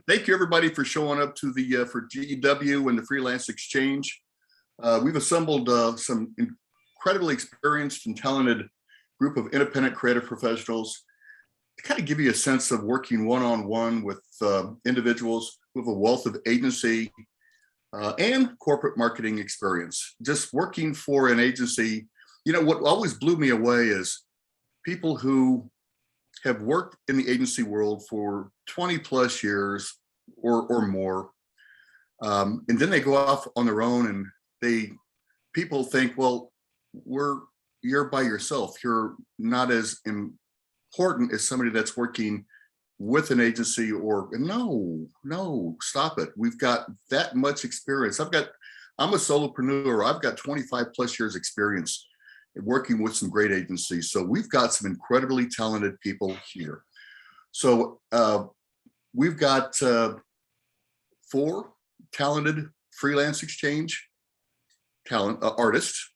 Thank you, everybody, for showing up to the for GEW and the Freelance Exchange. We've assembled some incredibly experienced and talented group of independent creative professionals to kind of give you a sense of working one-on-one with individuals who have a wealth of agency and corporate marketing experience. Just working for an agency, you know, what always blew me away is people who have worked in the agency world for 20 plus years or more. And then they go off on their own and people think, well, you're by yourself. You're not as important as somebody that's working with an agency or no, stop it. We've got that much experience. I'm a solopreneur. I've got 25 plus years experience working with some great agencies. So we've got some incredibly talented people here. So we've got 4 talented Freelance Exchange artists.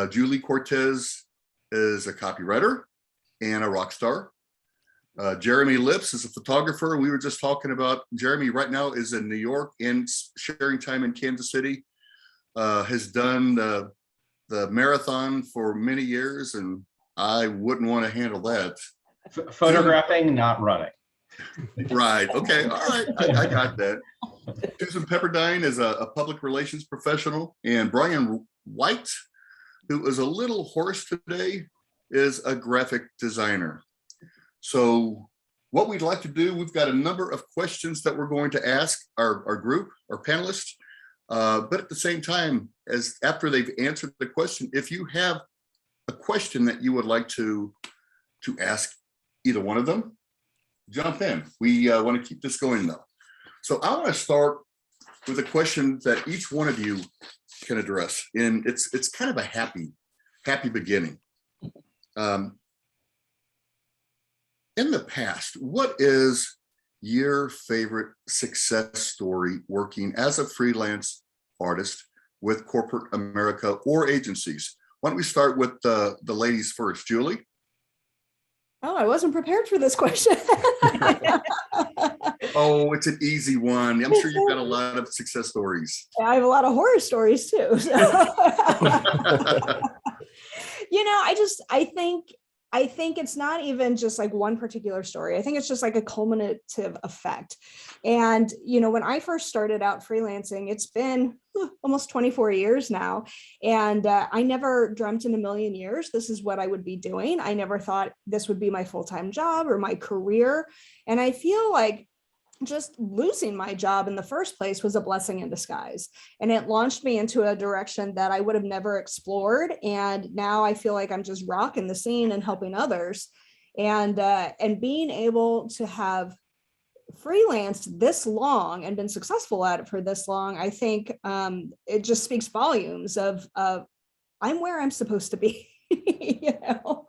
Julie Cortés is a copywriter and a rock star. Jeremy Lips is a photographer. We were just talking about Jeremy right now is in New York and sharing time in Kansas City. Has done the marathon for many years, and I wouldn't want to handle that. Photographing, not running. Right. Okay. All right. I got that. Susan Pepperdine is a public relations professional, and Brian White, who is a little hoarse today, is a graphic designer. So what we'd like to do, we've got a number of questions that we're going to ask our group, our panelists. But at the same time, after they've answered the question, if you have a question that you would like to ask either one of them, jump in. We want to keep this going though. So I want to start with a question that each one of you can address, and it's kind of a happy beginning. In the past, what is your favorite success story working as a freelance artist with corporate America or agencies? Why don't we start with the ladies first? Julie? Oh, I wasn't prepared for this question. Oh, it's an easy one. I'm sure you've got a lot of success stories. I have a lot of horror stories too. So. You know, I think it's not even just like one particular story. I think it's just like a culminative effect. And, you know, when I first started out freelancing, it's been almost 24 years now. And I never dreamt in a million years this is what I would be doing. I never thought this would be my full-time job or my career. And I feel like just losing my job in the first place was a blessing in disguise. And it launched me into a direction that I would have never explored. And now I feel like I'm just rocking the scene and helping others. And being able to have freelanced this long and been successful at it for this long, I think it just speaks volumes of I'm where I'm supposed to be. You know,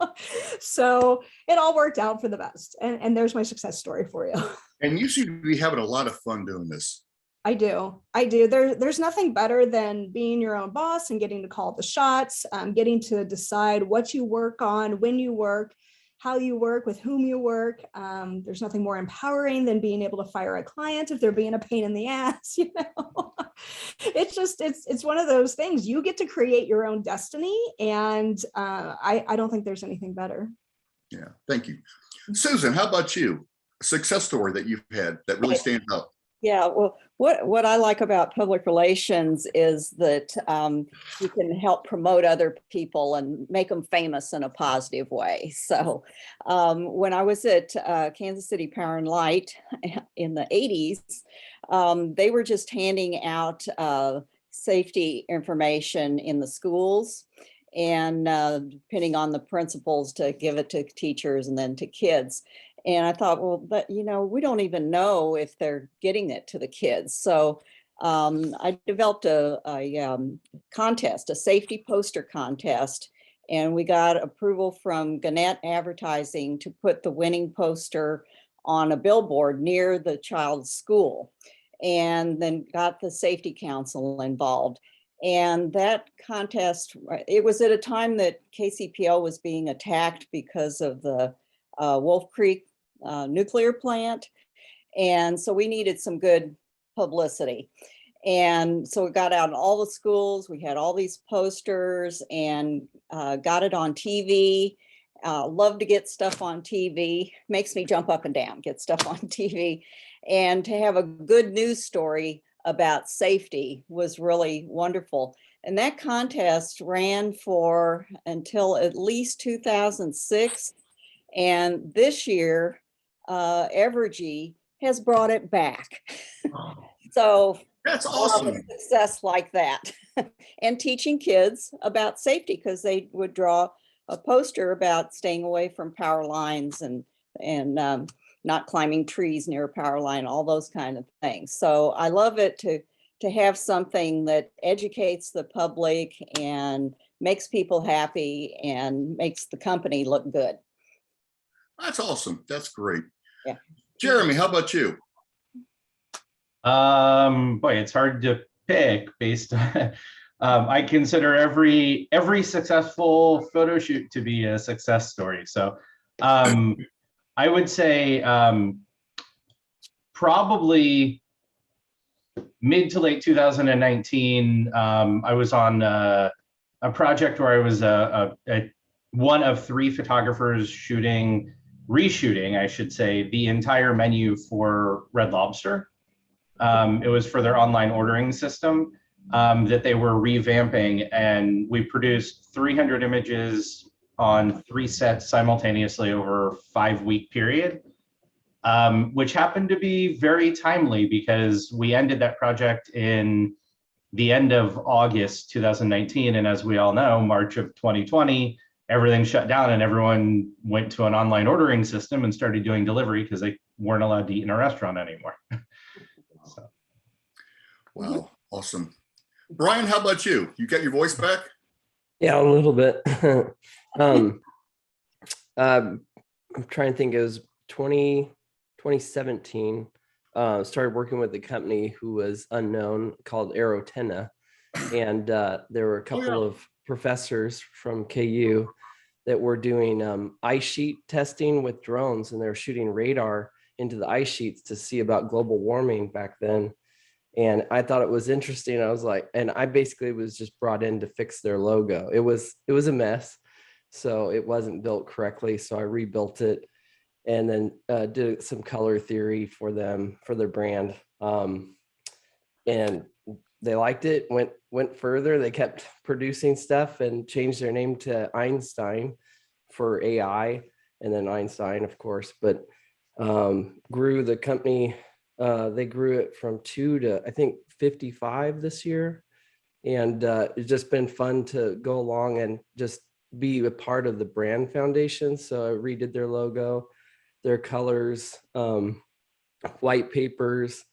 so it all worked out for the best. And there's my success story for you. And you seem to be having a lot of fun doing this. I do. There's nothing better than being your own boss and getting to call the shots, getting to decide what you work on, when you work, how you work, with whom you work. There's nothing more empowering than being able to fire a client if they're being a pain in the ass, you know. It's one of those things. You get to create your own destiny, and I don't think there's anything better. Yeah, thank you. Susan, how about you? A success story that you've had that really stands out? Yeah, well, what I like about public relations is that you can help promote other people and make them famous in a positive way. So when I was at Kansas City Power and Light in the 80s, they were just handing out safety information in the schools, and depending on the principals to give it to teachers and then to kids. And I thought, well, but, you know, we don't even know if they're getting it to the kids. So I developed a contest, a safety poster contest, and we got approval from Gannett Advertising to put the winning poster on a billboard near the child's school, and then got the safety council involved. And that contest, it was at a time that KCPL was being attacked because of the Wolf Creek nuclear plant. And so we needed some good publicity. And so we got out in all the schools, we had all these posters and got it on TV. Love to get stuff on TV, makes me jump up and down, get stuff on TV. And to have a good news story about safety was really wonderful. And that contest ran for until at least 2006. And this year, Evergy has brought it back. So That's awesome. Success like that. And teaching kids about safety, because they would draw a poster about staying away from power lines and not climbing trees near a power line, all those kind of things. So I love it to have something that educates the public and makes people happy and makes the company look good. That's awesome. That's great. Yeah. Jeremy, how about you? Boy, it's hard to pick based on, I consider every successful photo shoot to be a success story. So I would say probably mid to late 2019, I was on a project where I was one of 3 photographers reshooting, I should say, the entire menu for Red Lobster. It was for their online ordering system that they were revamping, and we produced 300 images on 3 sets simultaneously over a 5-week period, which happened to be very timely because we ended that project in the end of August 2019. And as we all know, March of 2020, everything shut down and everyone went to an online ordering system and started doing delivery because they weren't allowed to eat in a restaurant anymore. So. Wow, awesome. Brian, how about you? You get your voice back? Yeah, a little bit. I'm trying to think, it was 2017. Started working with a company who was unknown called Aerotenna. And there were a couple of professors from KU that were doing ice sheet testing with drones, and they were shooting radar into the ice sheets to see about global warming back then. And I thought it was interesting. I was like, and I basically was just brought in to fix their logo. It was a mess. So it wasn't built correctly. So I rebuilt it and then did some color theory for them, for their brand. And they liked it, went further. They kept producing stuff and changed their name to Einstein for AI, and then Einstein, of course, but grew the company. They grew it from 2 to, I think, 55 this year. And it's just been fun to go along and just be a part of the brand foundation. So I redid their logo, their colors, white papers,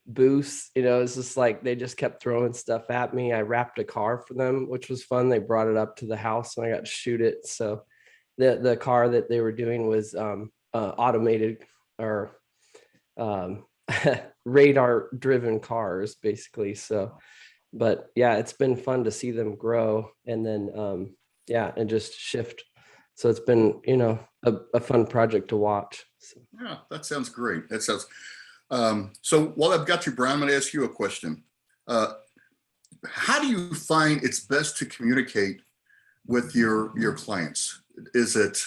booths. It's just like they just kept throwing stuff at me. I wrapped a car for them, which was fun. They brought it up to the house and I got to shoot it. So the car that they were doing was automated or radar driven cars, basically. So, but yeah, it's been fun to see them grow and then and just shift. So it's been a fun project to watch. So. Yeah, that sounds great. That sounds so while I've got you, Brian, I'm going to ask you a question. How do you find it's best to communicate with your clients? Is it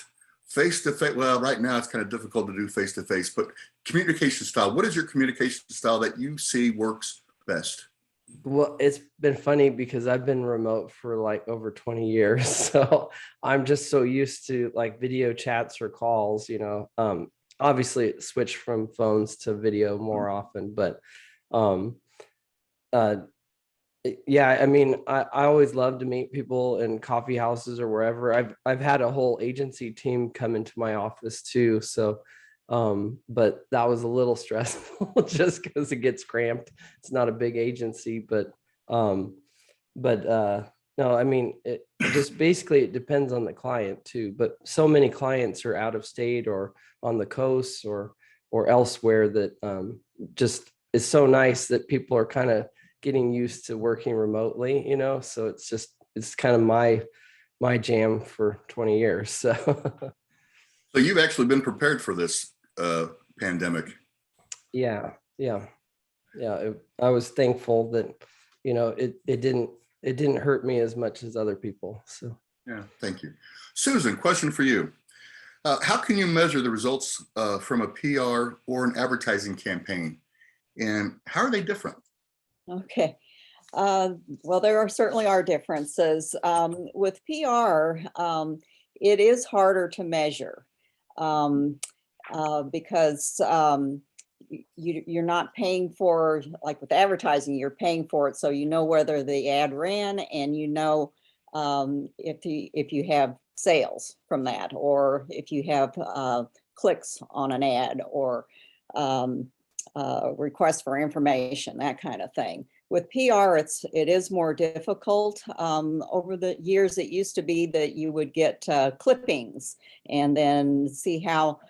face-to-face? Well, right now it's kind of difficult to do face-to-face, but communication style. What is your communication style that you see works best? Well, it's been funny because I've been remote for like over 20 years. So I'm just so used to like video chats or calls, obviously it switched from phones to video more often, but yeah, I mean, I always love to meet people in coffee houses or wherever. I've had a whole agency team come into my office too. So but that was a little stressful just because it gets cramped. It's not a big agency, but no, I mean, it just basically it depends on the client too. But so many clients are out of state or on the coast or elsewhere that just is so nice that people are kind of getting used to working remotely, so it's kind of my jam for 20 years. So you've actually been prepared for this pandemic. Yeah, yeah, yeah. I was thankful that, it didn't hurt me as much as other people. So. Yeah, thank you. Susan, question for you. How can you measure the results from a PR or an advertising campaign? And how are they different? Okay. Well, there certainly are differences. With PR, it is harder to measure because you're not paying for, like with advertising, you're paying for it. So you know whether the ad ran, and if you have sales from that, or if you have clicks on an ad, or requests for information, that kind of thing. With PR, it is more difficult. Over the years, it used to be that you would get clippings and then see how,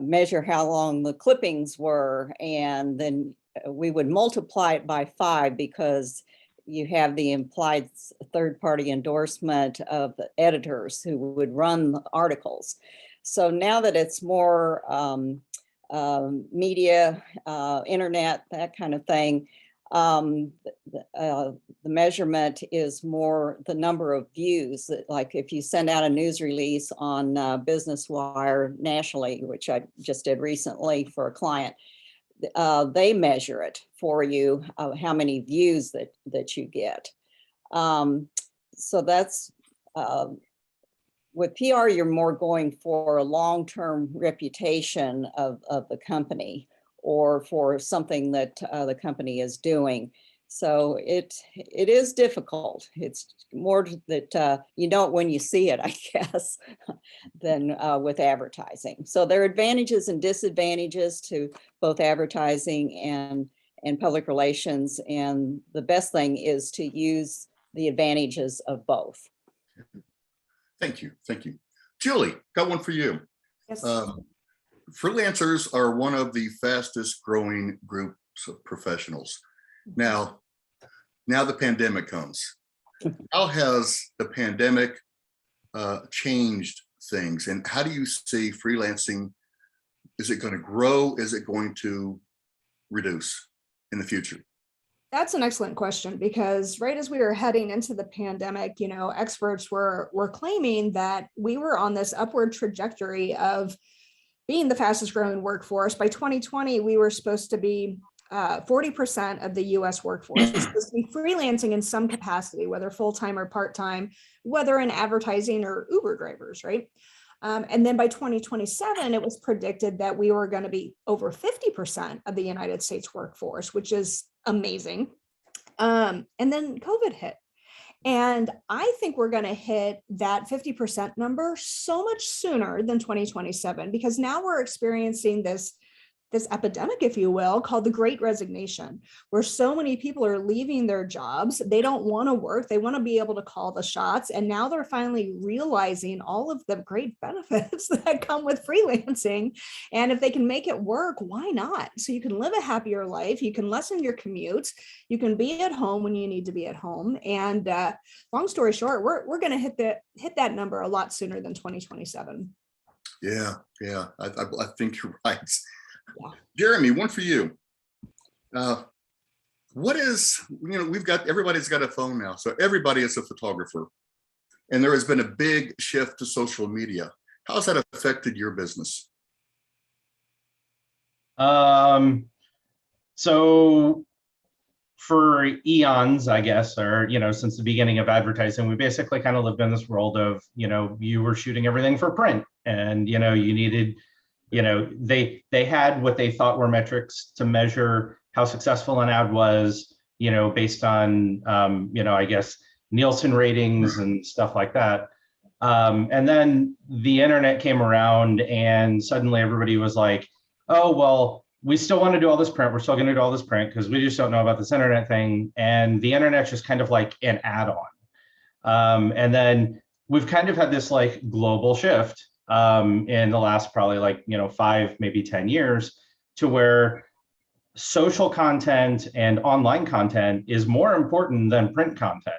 measure how long the clippings were. And then we would multiply it by 5 because you have the implied third-party endorsement of the editors who would run the articles. So now that it's more media, internet, that kind of thing, the measurement is more the number of views. Like if you send out a news release on Business Wire nationally, which I just did recently for a client, they measure it for you, how many views that you get. So that's, with PR, you're more going for a long-term reputation of the company, or for something that the company is doing. So it is difficult. It's more that you know it when you see it, I guess, than with advertising. So there are advantages and disadvantages to both advertising and public relations. And the best thing is to use the advantages of both. Thank you. Thank you. Julie, got one for you. Yes. Freelancers are one of the fastest growing groups of professionals. Now the pandemic comes. How has the pandemic changed things? And how do you see freelancing? Is it going to grow? Is it going to reduce in the future? That's an excellent question, because right as we were heading into the pandemic, experts were claiming that we were on this upward trajectory of being the fastest growing workforce. By 2020, we were supposed to be 40% of the US workforce was supposed to be freelancing in some capacity, whether full-time or part-time, whether in advertising or Uber drivers, right? And then by 2027, it was predicted that we were going to be over 50% of the United States workforce, which is amazing. And then COVID hit. And I think we're going to hit that 50% number so much sooner than 2027, because now we're experiencing this epidemic, if you will, called the Great Resignation, where so many people are leaving their jobs. They don't want to work. They want to be able to call the shots. And now they're finally realizing all of the great benefits that come with freelancing. And if they can make it work, why not? So you can live a happier life. You can lessen your commutes. You can be at home when you need to be at home. And long story short, we're going to hit that number a lot sooner than 2027. Yeah, I think you're right. Yeah. Jeremy, one for you. What is, everybody's got a phone now, so everybody is a photographer, and there has been a big shift to social media. How's that affected your business? So for eons, I guess, or, since the beginning of advertising, we basically kind of lived in this world of, you were shooting everything for print, and, you needed, they had what they thought were metrics to measure how successful an ad was, based on, I guess, Nielsen ratings and stuff like that. And then the internet came around, and suddenly everybody was like, oh, well, we still want to do all this print. We're still going to do all this print because we just don't know about this internet thing. And the internet's just kind of like an add-on. And then we've kind of had this like global shift in the last probably 5, maybe 10 years, to where social content and online content is more important than print content.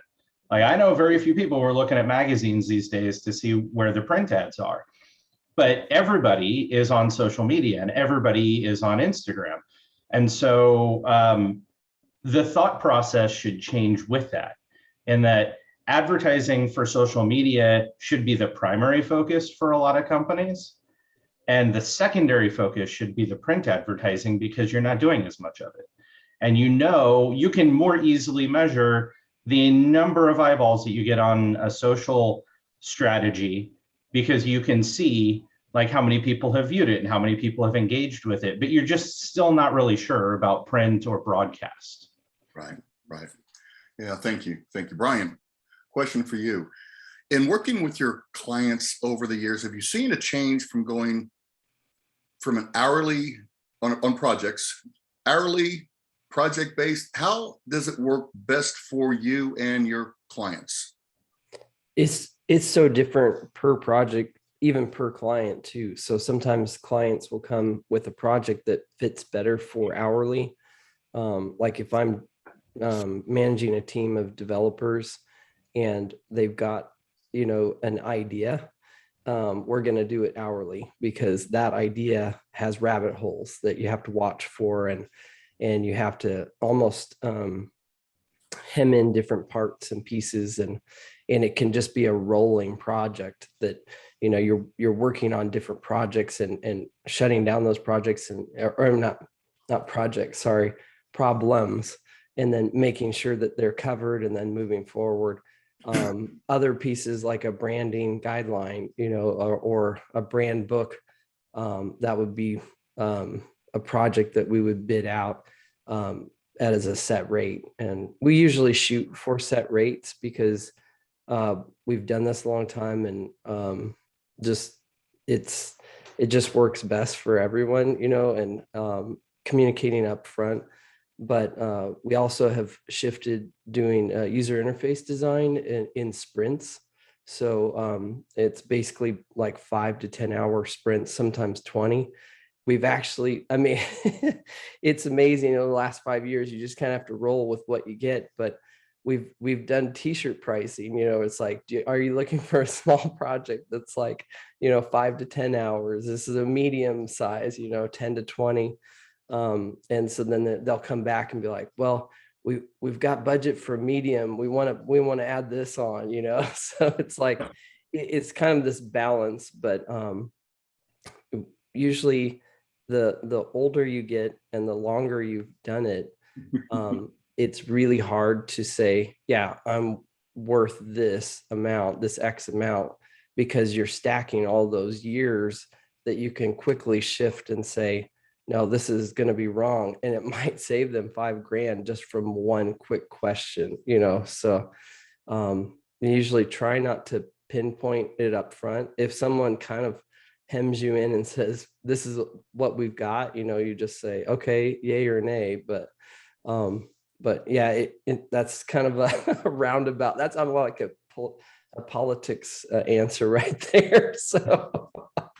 Like, I know very few people who are looking at magazines these days to see where the print ads are. but everybody is on social media and everybody is on Instagram. And so the thought process should change with that, in that advertising for social media should be the primary focus for a lot of companies. And the secondary focus should be the print advertising, because you're not doing as much of it. And you can more easily measure the number of eyeballs that you get on a social strategy, because you can see like how many people have viewed it and how many people have engaged with it, but you're just still not really sure about print or broadcast. Right, right. Yeah, thank you. Thank you. Brian, question for you. In working with your clients over the years, have you seen a change from going from an hourly on projects, hourly, project-based? How does it work best for you and your clients? It's so different per project, even per client too. So sometimes clients will come with a project that fits better for hourly. Like if I'm managing a team of developers and they've got, an idea, we're going to do it hourly, because that idea has rabbit holes that you have to watch for, and you have to almost hem in different parts and pieces, and it can just be a rolling project that you're working on different projects and shutting down those projects or not projects, sorry, problems, and then making sure that they're covered and then moving forward. Other pieces like a branding guideline, or a brand book, that would be a project that we would bid out as a set rate. And we usually shoot for set rates because we've done this a long time, and it just works best for everyone, and communicating up front. But we also have shifted doing user interface design in sprints. So it's basically like 5 to 10 hour sprints, sometimes 20. We've actually, it's amazing. In the last 5 years, you just kind of have to roll with what you get. But we've done t-shirt pricing. It's like, are you looking for a small project that's like 5 to 10 hours? This is a medium size, 10 to 20. And so then they'll come back and be like, well, we've got budget for medium. We want to add this on, so it's like, it's kind of this balance. But usually the older you get and the longer you've done it, it's really hard to say, yeah, I'm worth this amount, this X amount, because you're stacking all those years that you can quickly shift and say, no, this is going to be wrong. And it might save them $5,000 just from one quick question, so you usually try not to pinpoint it up front. If someone kind of hems you in and says, this is what we've got, you just say, okay, yay or nay. But yeah, that's kind of a roundabout. That's like a politics answer right there. So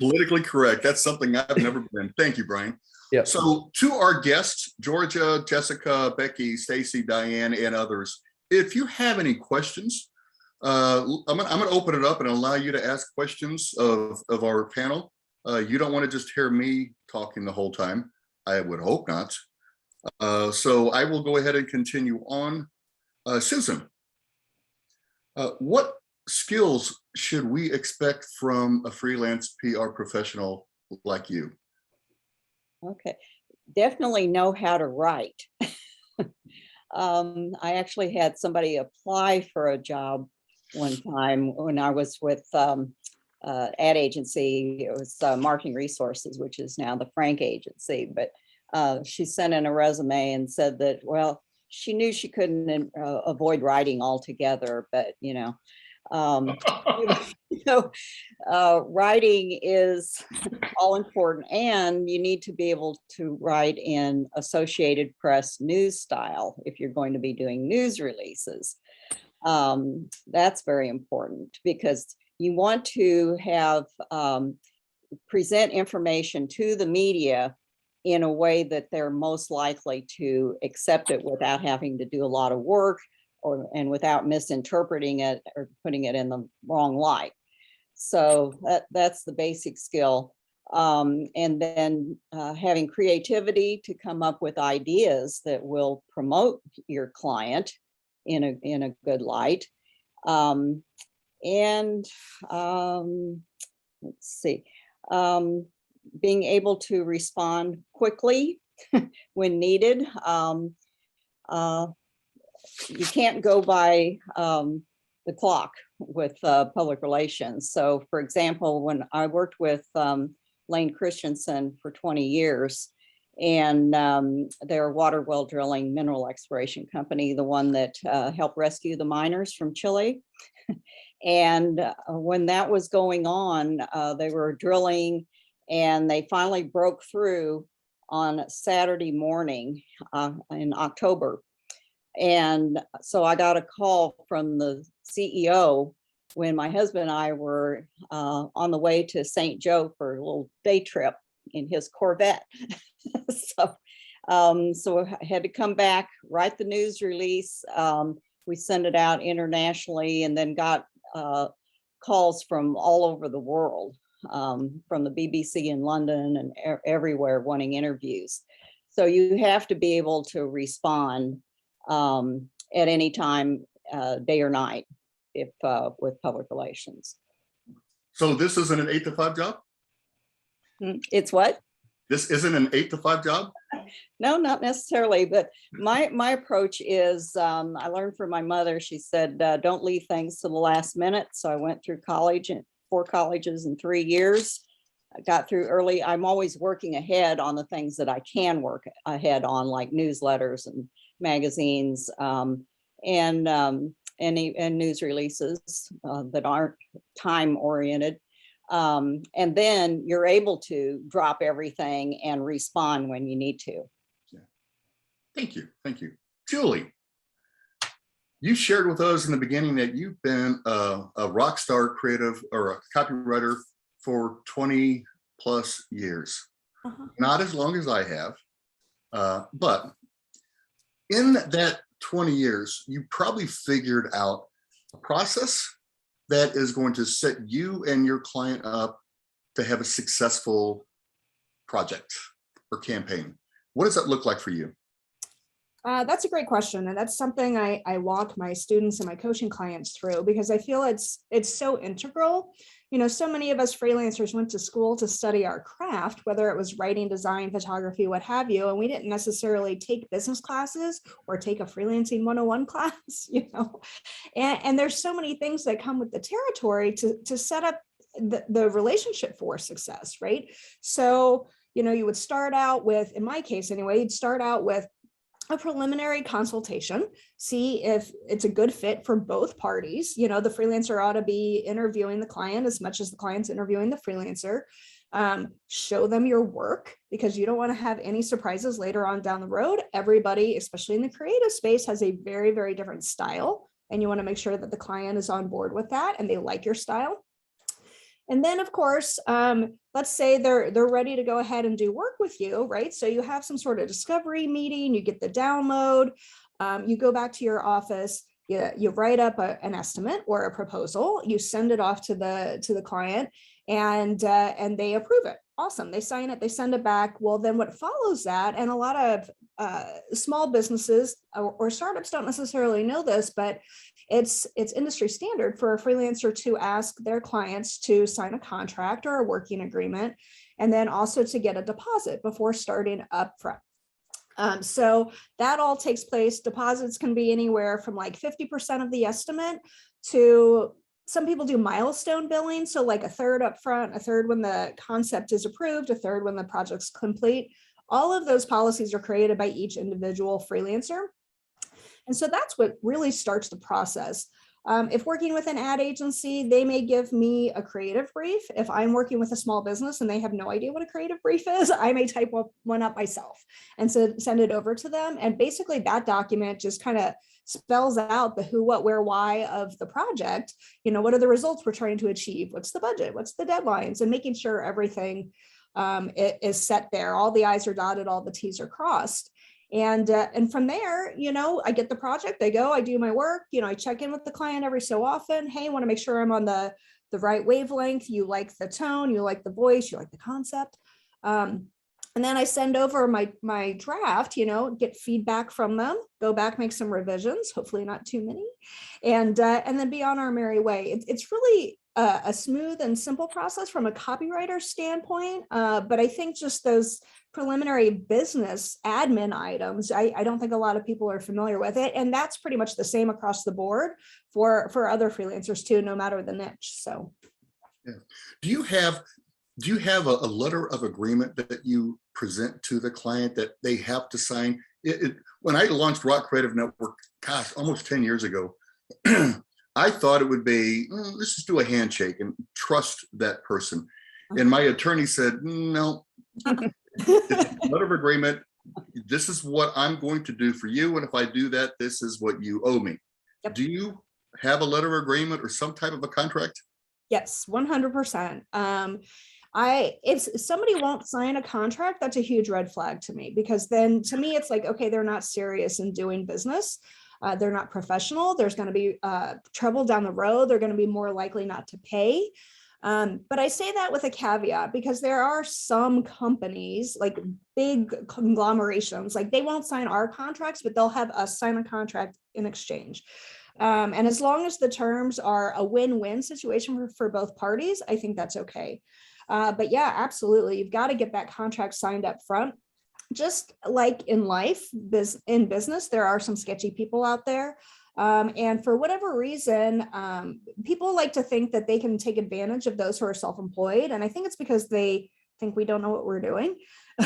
Politically correct. That's something I've never been. Thank you, Brian. Yeah. So to our guests, Georgia, Jessica, Becky, Stacy, Diane, and others, if you have any questions, I'm gonna open it up and allow you to ask questions of our panel. You don't want to just hear me talking the whole time. I would hope not. So I will go ahead and continue on. Susan, what skills should we expect from a freelance PR professional like you? Okay, definitely know how to write. I actually had somebody apply for a job one time when I was with ad agency. It was Marketing Resources, which is now the Frank Agency. But she sent in a resume and said that, well, she knew she couldn't avoid writing altogether, but writing is all important, and you need to be able to write in Associated Press news style if you're going to be doing news releases. That's very important, because you want to have present information to the media in a way that they're most likely to accept it without having to do a lot of work and without misinterpreting it or putting it in the wrong light. So that's the basic skill. And then having creativity to come up with ideas that will promote your client in a good light. Let's see, being able to respond quickly when needed. You can't go by the clock with public relations. So for example, when I worked with Lane Christensen for 20 years, and their water well drilling mineral exploration company, the one that helped rescue the miners from Chile. And when that was going on, they were drilling and they finally broke through on Saturday morning in October. And so I got a call from the CEO when my husband and I were on the way to St. Joe for a little day trip in his Corvette. So I had to come back, write the news release. We sent it out internationally and then got calls from all over the world, from the BBC in London and everywhere wanting interviews. So you have to be able to respond at any time, day or night, if with public relations. So this isn't an 8 to 5 job? It's what? This isn't an 8 to 5 job? No, not necessarily, but my approach is, I learned from my mother. She said, don't leave things to the last minute. So I went through college, and 4 colleges in 3 years. I got through early. I'm always working ahead on the things that I can work ahead on, like newsletters and magazines, and news releases that aren't time oriented. And then you're able to drop everything and respond when you need to. Yeah. Thank you. Thank you. Julie, you shared with us in the beginning that you've been a Rockstar creative or a copywriter for 20 plus years. Not as long as I have, but in that 20 years, you probably figured out a process that is going to set you and your client up to have a successful project or campaign. What does that look like for you? That's a great question. And that's something I walk my students and my coaching clients through, because I feel it's so integral. You know, so many of us freelancers went to school to study our craft, whether it was writing, design, photography, what have you. And we didn't necessarily take business classes or take a freelancing 101 class, you know, and there's so many things that come with the territory to set up the relationship for success, right? So, you know, you would start out with, in my case anyway, you'd start out with a preliminary consultation, see if it's a good fit for both parties. You know, the freelancer ought to be interviewing the client as much as the client's interviewing the freelancer. Show them your work, because you don't want to have any surprises later on down the road. Everybody, especially in the creative space, has a very, very different style. And you want to make sure that the client is on board with that and they like your style. And then, of course, let's say they're ready to go ahead and do work with you, right? So you have some sort of discovery meeting, you get the download, you go back to your office, you write up an estimate or a proposal, you send it off to the client, and they approve it. Awesome, they sign it, they send it back. Well, then what follows that, and a lot of small businesses or startups don't necessarily know this, but it's industry standard for a freelancer to ask their clients to sign a contract or a working agreement, and then also to get a deposit before starting up front. So that all takes place. Deposits can be anywhere from like 50% of the estimate to, some people do milestone billing. So like a third up front, a third when the concept is approved, a third when the project's complete. All of those policies are created by each individual freelancer. And so that's what really starts the process. If working with an ad agency, they may give me a creative brief. If I'm working with a small business and they have no idea what a creative brief is, I may type one up myself and so send it over to them. And basically that document just kind of spells out the who, what, where, why of the project. You know, what are the results we're trying to achieve? What's the budget? What's the deadlines? And making sure everything is set there. All the I's are dotted, all the T's are crossed. And from there, you know, I get the project, I go, I do my work, you know, I check in with the client every so often. Hey, I want to make sure I'm on the the right wavelength, you like the tone, you like the voice, you like the concept. And then I send over my draft, get feedback from them, go back, make some revisions, hopefully not too many, and then be on our merry way. It's really a smooth and simple process from a copywriter standpoint, but I think just those preliminary business admin items, I don't think a lot of people are familiar with it, and that's pretty much the same across the board for other freelancers too, no matter the niche. So, yeah. Do you have a letter of agreement that you present to the client that they have to sign? When I launched Rock Creative Network, gosh, almost 10 years ago, I thought it would be, let's just do a handshake and trust that person. And my attorney said, no, it's a letter of agreement. This is what I'm going to do for you. And if I do that, this is what you owe me. Yep. Do you have a letter of agreement or some type of a contract? Yes, 100%. If somebody won't sign a contract, that's a huge red flag to me, because then to me, it's like, okay, they're not serious in doing business. They're not professional. There's going to be trouble down the road. They're going to be more likely not to pay. But I say that with a caveat, because there are some companies, like big conglomerations, like they won't sign our contracts, but they'll have us sign a contract in exchange. And as long as the terms are a win-win situation for both parties, I think that's okay. But yeah, absolutely. You've got to get that contract signed up front. Just like in life, in business, there are some sketchy people out there. And for whatever reason, people like to think that they can take advantage of those who are self-employed. And I think it's because they think we don't know what we're doing.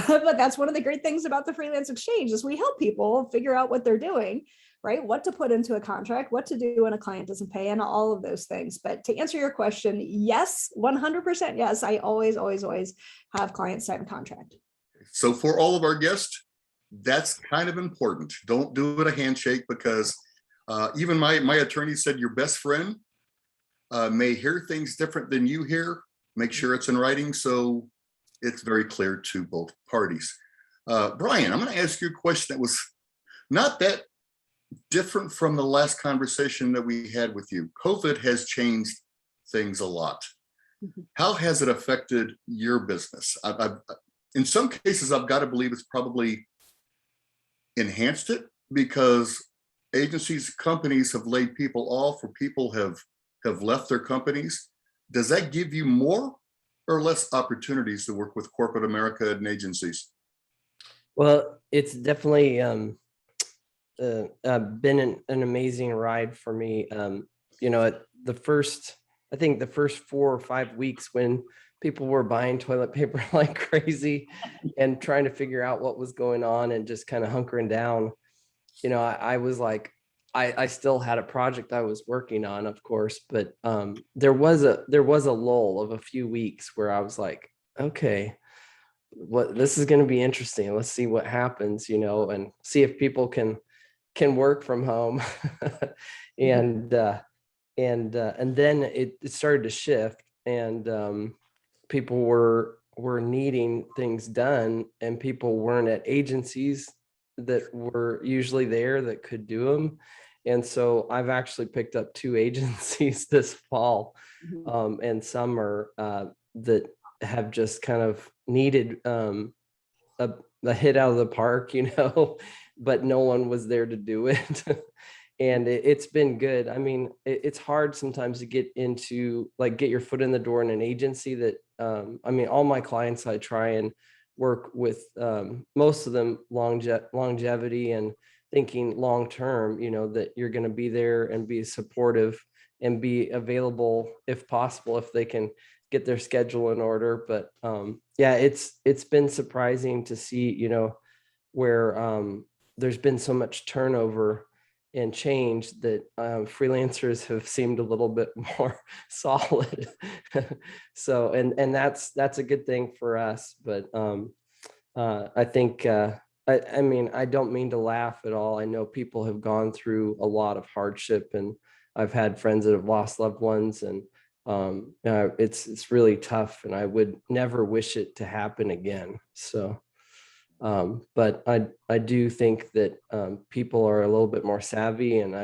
But that's one of the great things about the Freelance Exchange is we help people figure out what they're doing, right? What to put into a contract, what to do when a client doesn't pay, and all of those things. But to answer your question, yes, 100% yes. I always have clients sign a contract. So for all of our guests, that's kind of important. Don't do it a handshake, because even my attorney said your best friend may hear things different than you hear. Make sure it's in writing so it's very clear to both parties. Brian, I'm going to ask you a question that was not that different from the last conversation that we had with you. COVID has changed things a lot. How has it affected your business? In some cases, I've got to believe it's probably enhanced it, because agencies, companies have laid people off, or people have left their companies. Does that give you more or less opportunities to work with corporate America and agencies? Well, it's definitely been an amazing ride for me. I think the first 4 or 5 weeks when people were buying toilet paper like crazy and trying to figure out what was going on and just kind of hunkering down, I was like, I still had a project I was working on, of course, but there was a lull of a few weeks where I was like, okay, this is going to be interesting. Let's see what happens, and see if people can work from home. and then it started to shift, and people were needing things done, and people weren't at agencies that were usually there that could do them. And so I've actually picked up 2 agencies this fall, and summer that have just kind of needed a hit out of the park, but no one was there to do it. And it's been good. I mean, it's hard sometimes to get your foot in the door in an agency that, all my clients, I try and work with, most of them longevity and thinking long-term, that you're going to be there and be supportive and be available if possible, if they can get their schedule in order. But yeah, it's been surprising to see, where there's been so much turnover and change that freelancers have seemed a little bit more solid. So, and that's a good thing for us. But I think, I don't mean to laugh at all. I know people have gone through a lot of hardship, and I've had friends that have lost loved ones, and it's really tough, and I would never wish it to happen again. So, but I do think that people are a little bit more savvy, and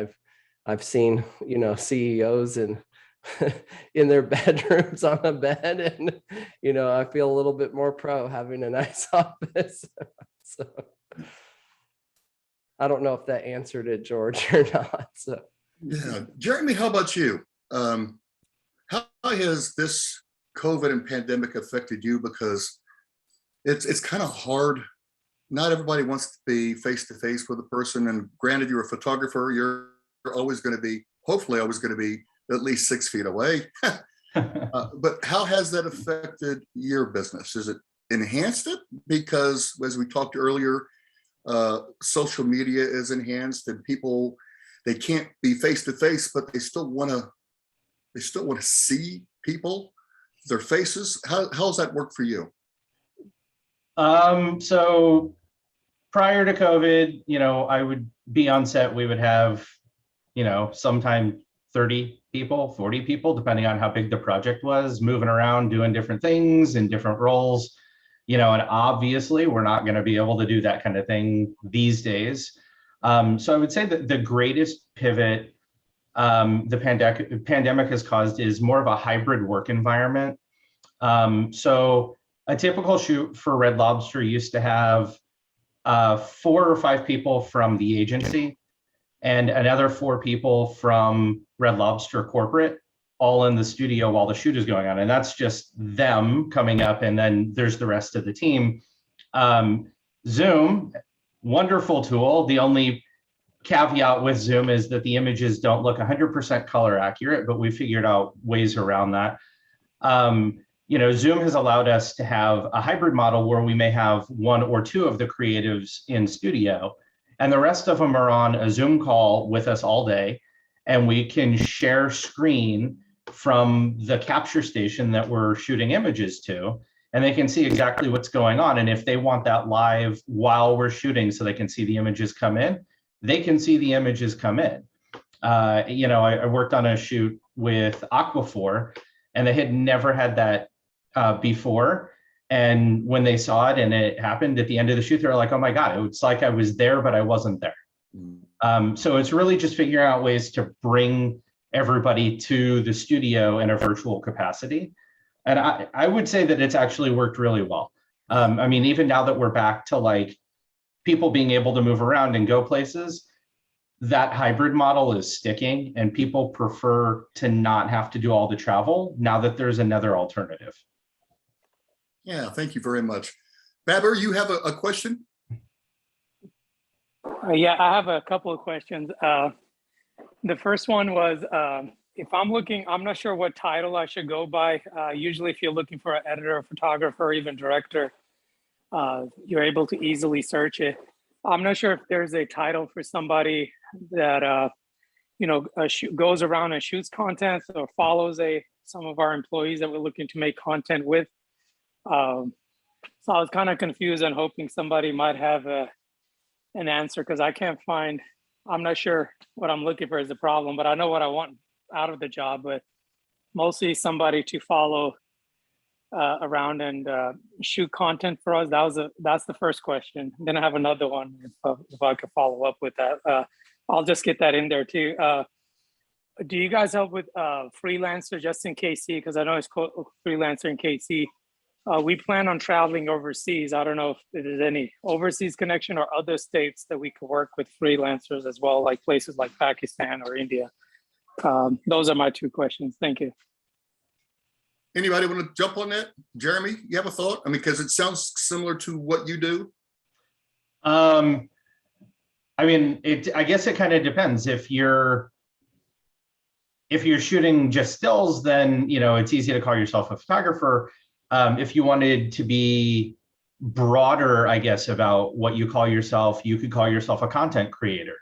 I've seen, CEOs and in their bedrooms on a bed, and I feel a little bit more pro having a nice office. So I don't know if that answered it, George, or not. So Yeah, Jeremy, how about you? How has this COVID and pandemic affected you? Because it's kind of hard. Not everybody wants to be face to face with a person, and granted, you're a photographer, you're always going to be, hopefully always going to be at least 6 feet away. But how has that affected your business? Has it enhanced it? Because as we talked earlier, social media is enhanced, and people, they can't be face to face, but they still want to see people, their faces. How's that work for you? So prior to COVID, I would be on set. We would have, sometime 30 people, 40 people, depending on how big the project was, moving around, doing different things in different roles, and obviously we're not going to be able to do that kind of thing these days. So I would say that the greatest pivot the pandemic has caused is more of a hybrid work environment. So a typical shoot for Red Lobster used to have 4 or 5 people from the agency and another 4 people from Red Lobster corporate, all in the studio while the shoot is going on. And that's just them coming up, and then there's the rest of the team. Zoom, wonderful tool. The only caveat with Zoom is that the images don't look 100% color accurate, but we figured out ways around that. Zoom has allowed us to have a hybrid model where we may have 1 or 2 of the creatives in studio, and the rest of them are on a Zoom call with us all day, and we can share screen from the capture station that we're shooting images to, and they can see exactly what's going on. And if they want that live while we're shooting so they can see the images come in, they can see the images come in. I worked on a shoot with Aquaphor, and they had never had that before. And when they saw it and it happened at the end of the shoot, they were like, oh my God, it's like I was there, but I wasn't there. So it's really just figuring out ways to bring everybody to the studio in a virtual capacity. And I would say that it's actually worked really well. Even now that we're back to like people being able to move around and go places, that hybrid model is sticking, and people prefer to not have to do all the travel now that there's another alternative. Yeah, thank you very much. Babber, you have a question? Yeah, I have a couple of questions. The first one was, if I'm not sure what title I should go by. Usually if you're looking for an editor, photographer, or even director, you're able to easily search it. I'm not sure if there's a title for somebody that, goes around and shoots content or follows some of our employees that we're looking to make content with. So I was kind of confused and hoping somebody might have an answer, because I can't find, I'm not sure what I'm looking for is the problem, but I know what I want out of the job, but mostly somebody to follow around and shoot content for us. That's the first question. Then I have another one if I could follow up with that. I'll just get that in there too. Do you guys help with Freelancer just in KC? Because I know it's called Freelancer in KC. We plan on traveling overseas. I don't know if there's any overseas connection or other states that we could work with freelancers as well, like places like Pakistan or India. Those are my 2 questions. Thank you. Anybody want to jump on that? Jeremy, you have a thought? Because it sounds similar to what you do. I guess it kind of depends. If you're shooting just stills, then it's easy to call yourself a photographer. If you wanted to be broader, I guess, about what you call yourself, you could call yourself a content creator.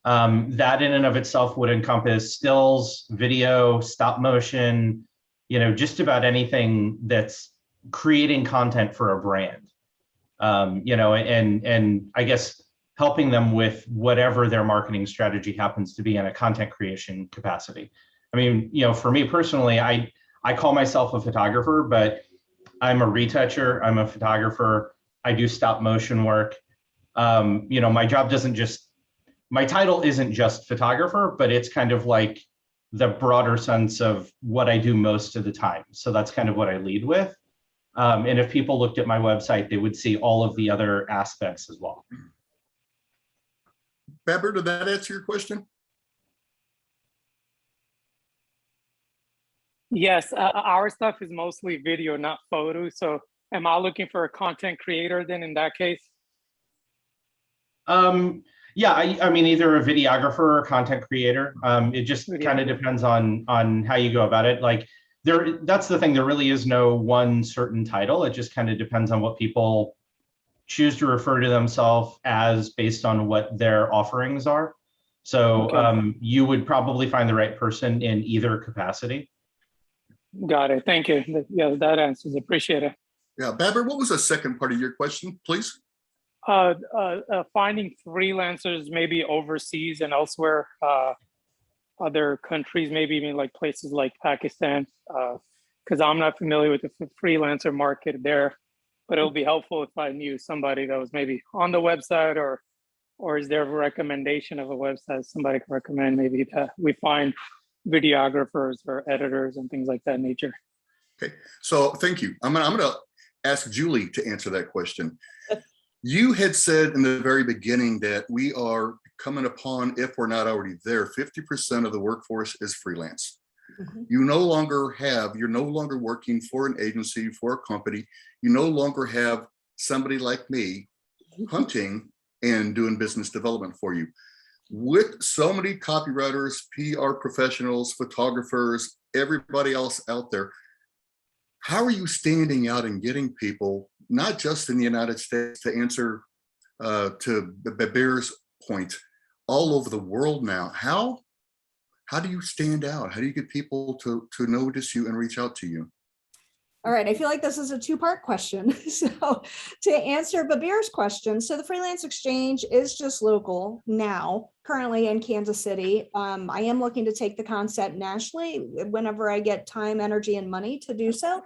That in and of itself would encompass stills, video, stop motion, just about anything that's creating content for a brand. And I guess helping them with whatever their marketing strategy happens to be in a content creation capacity. For me personally, I call myself a photographer, but I'm a retoucher, I'm a photographer, I do stop motion work. My job my title isn't just photographer, but it's kind of like the broader sense of what I do most of the time. So that's kind of what I lead with. And if people looked at my website, they would see all of the other aspects as well. Pepper, did that answer your question? Yes, our stuff is mostly video, not photo. So am I looking for a content creator then in that case? Yeah, I mean, either a videographer or a content creator. It just kind of depends on how you go about it. Like that's the thing, there really is no one certain title. It just kind of depends on what people choose to refer to themselves as based on what their offerings are. So Okay. you would probably find the right person in either capacity. Got it. Thank you. Yeah, that answers. Appreciate it. Yeah, Babber, what was the second part of your question, please? Finding freelancers maybe overseas and elsewhere, other countries, maybe even like places like Pakistan, because I'm not familiar with the freelancer market there. But it'll be helpful if I knew somebody that was maybe on the website, or is there a recommendation of a website somebody can recommend maybe that we find videographers or editors and things like that nature. Okay, so thank you. I'm gonna ask Julie to answer that question. You had said in the very beginning that we are coming upon, if we're not already there, 50% of the workforce is freelance. Mhm. You're no longer working for an agency, for a company. You no longer have somebody like me hunting and doing business development for you. With so many copywriters, PR professionals, photographers, everybody else out there, how are you standing out and getting people, not just in the United States, to answer to Babir's point, all over the world now? How do you stand out? How do you get people to notice you and reach out to you? All right, I feel like this is a two-part question. So to answer Babir's question, so the Freelance Exchange is just local now, currently in Kansas City. I am looking to take the concept nationally whenever I get time, energy, and money to do so.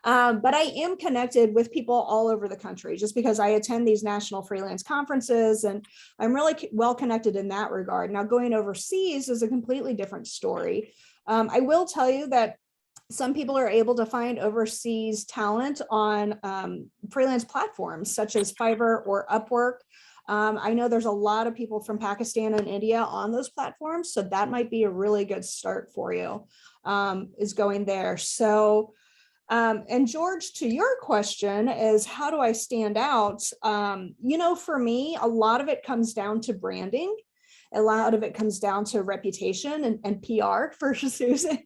But I am connected with people all over the country just because I attend these national freelance conferences, and I'm really well connected in that regard. Now, going overseas is a completely different story. I will tell you that some people are able to find overseas talent on freelance platforms such as Fiverr or Upwork. I know there's a lot of people from Pakistan and India on those platforms, so that might be a really good start for you, is going there. So, and George, to your question is, how do I stand out? For me, a lot of it comes down to branding. A lot of it comes down to reputation and PR for Susan.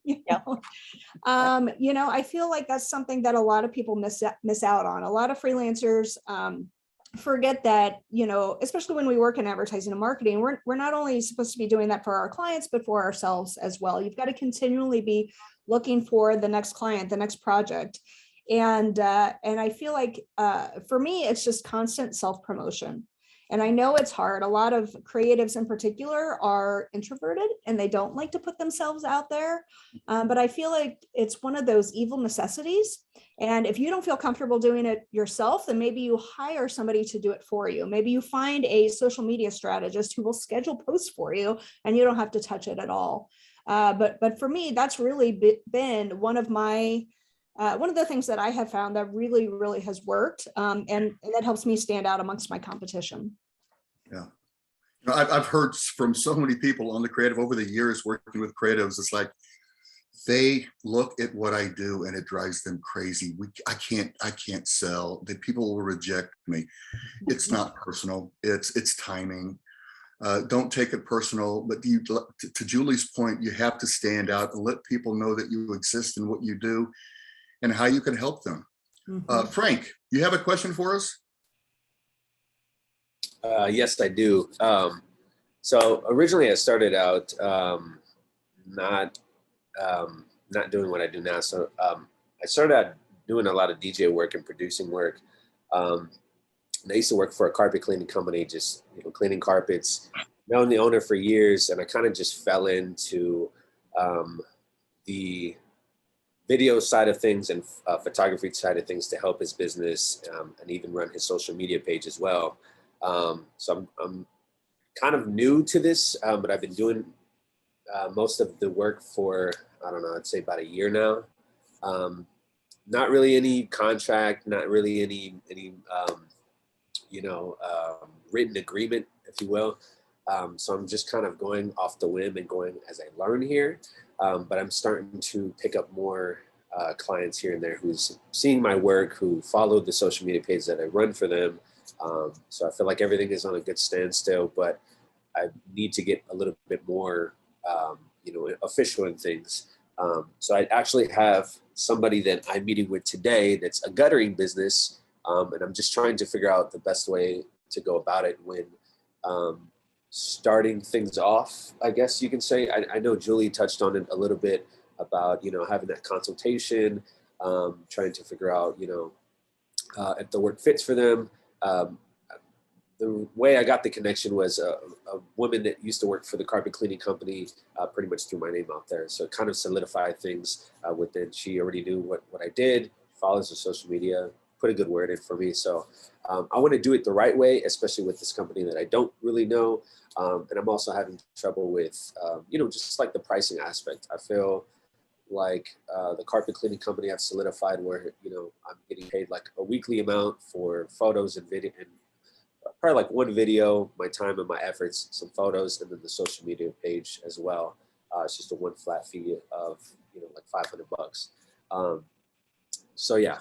I feel like that's something that a lot of people miss out on. A lot of freelancers forget that, especially when we work in advertising and marketing, we're not only supposed to be doing that for our clients, but for ourselves as well. You've got to continually be looking for the next client, the next project. And I feel like for me, it's just constant self-promotion. And I know it's hard. A lot of creatives in particular are introverted and they don't like to put themselves out there. But I feel like it's one of those evil necessities. And if you don't feel comfortable doing it yourself, then maybe you hire somebody to do it for you. Maybe you find a social media strategist who will schedule posts for you and you don't have to touch it at all. But for me, that's really been one of the things that I have found that really, really has worked, and that helps me stand out amongst my competition. Yeah, I've heard from so many people on the creative over the years working with creatives. It's like they look at what I do and it drives them crazy. I can't sell. The people will reject me. It's not personal. It's timing. Don't take it personal. But to Julie's point, you have to stand out and let people know that you exist and what you do, and how you can help them. Mhm. Frank, you have a question for us? Yes, I do. So originally I started out not doing what I do now. So I started out doing a lot of DJ work and producing work. And I used to work for a carpet cleaning company, just cleaning carpets. Known the owner for years, and I kind of just fell into the video side of things and photography side of things to help his business, and even run his social media page as well. So I'm kind of new to this, but I've been doing most of the work for, I don't know, I'd say about a year now. Not really any contract, not really any written agreement, if you will. So I'm just kind of going off the whim and going as I learn here. But I'm starting to pick up more clients here and there who's seeing my work, who follow the social media page that I run for them. So I feel like everything is on a good standstill, but I need to get a little bit more, official in things. So I actually have somebody that I'm meeting with today that's a guttering business, and I'm just trying to figure out the best way to go about it when starting things off, I guess you can say. I know Julie touched on it a little bit about, having that consultation, trying to figure out, if the work fits for them. The way I got the connection was a woman that used to work for the carpet cleaning company, pretty much threw my name out there. So it kind of solidified things within. She already knew what I did, follows the social media, put a good word in for me. So I want to do it the right way, especially with this company that I don't really know. And I'm also having trouble with, just like the pricing aspect. I feel like the carpet cleaning company I've solidified where, I'm getting paid like a weekly amount for photos and video, and probably like one video, my time and my efforts, some photos, and then the social media page as well. It's just a one flat fee of, like $500. So yeah,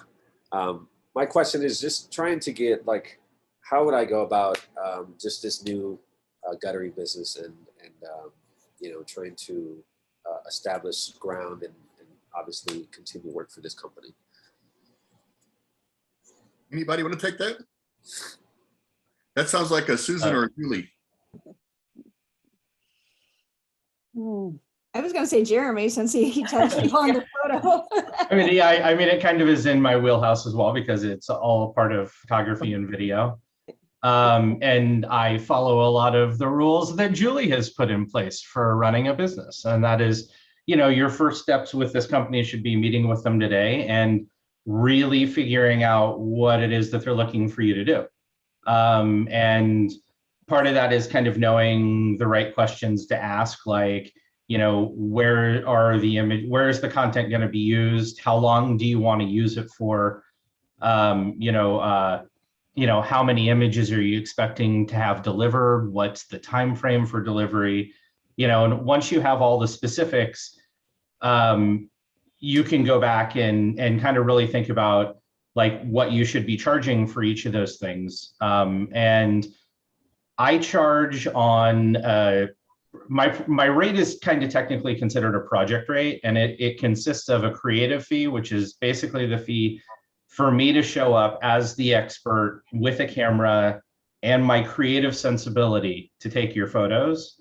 my question is just trying to get like, how would I go about just this new guttering business and trying to establish ground and obviously continue work for this company. Anybody want to take that? That sounds like a Susan or a Julie. I was going to say Jeremy, since he touched upon the photo. It kind of is in my wheelhouse as well, because it's all part of photography and video. And I follow a lot of the rules that Julie has put in place for running a business. And that is, your first steps with this company should be meeting with them today and really figuring out what it is that they're looking for you to do. And part of that is kind of knowing the right questions to ask, like, where is the content going to be used? How long do you want to use it for? How many images are you expecting to have delivered? What's the time frame for delivery? And once you have all the specifics, you can go back and kind of really think about like what you should be charging for each of those things. And I charge on my rate is kind of technically considered a project rate, and it consists of a creative fee, which is basically the fee for me to show up as the expert with a camera and my creative sensibility to take your photos.